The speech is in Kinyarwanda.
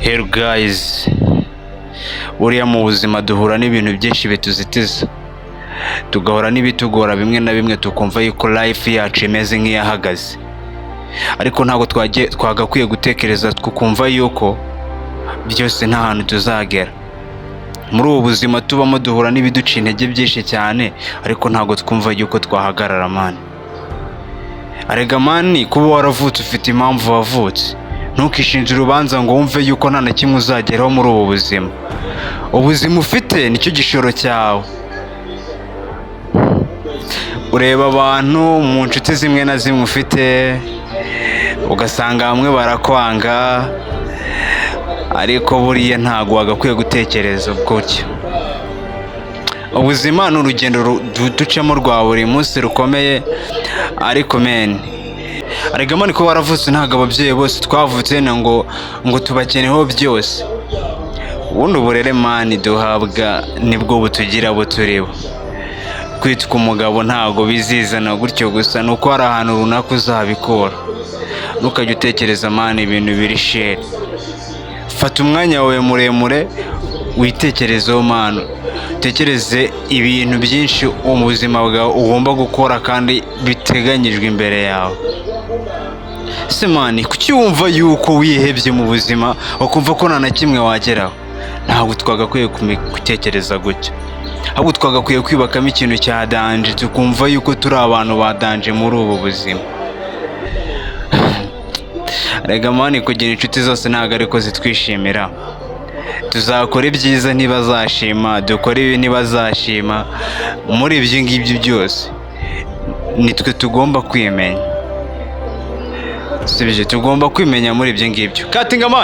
Hello guys, buriya mu buzima duhura n'ibintu byinshi bituzitiza, tugahora n'ibitugora bimwe na bimwe tukumva yuko life yacu imeze nk'iyahagaze, ariko ntabwo twagakwiye gutekereza tukumva yuko byose nta hantu tuzagera. Muri ubu buzima tubamo duhura n'ibiduca intege byinshi cyane, ariko ntabwo twumva yuko twahagarara mani. Arega mani, kuba waravutse ufite impamvu wavutse. Ntukishinje urubanza ngo wumve yuko nta na kimwe uzageraho muri ubu buzima. Ubuzima ufite nicyo gishoro cyawe. Ureba abantu mu nshuti zimwe na zimwe ufite, ugasanga bamwe barakwanga, ariko buriya ntabwo wagakwiye gutekereza gutyo. Ubuzima ni urugendo ducamo rwa buri munsi rukomeye, ariko arega mani, ko waravutse ntabwo ababyeyi bose twavutse ngo tubakeneho byose. Ubundi uburere mani duhabwa nibwo butugira abo turibo. Kwitwa umugabo ntabwo bizizana gutyo gusa, nuko hari ahantu runaka uzabikora. Ntukajya utekereza mani ibintu biri sheri. Fata umwanya wawe muremure witekerezeho mani, utekereze ibintu byinshi mu buzima bwawe ugomba gukora kandi biteganyijwe imbere yawe. Se mani, kuki wumva yuko wihebye mu buzima ukumva ko nta na kimwe wageraho? Ntabwo twagakwiye gutekereza gutyo, ahubwo twagakwiye kwibakamo ikintu cya danje, tukumva yuko turi abantu badanje muri ubu buzima. Rega mani, kugira inshuti zose ntabwo ariko zitwishimira. Tuzakora ibyiza ntibazashima, dukora ibi ntibazashima. Muri ibyo ngibyo byose nitwe tugomba kwimenya, sibyo? Tugomba kwimenya muri ibyo ngibyo. Katinga mani.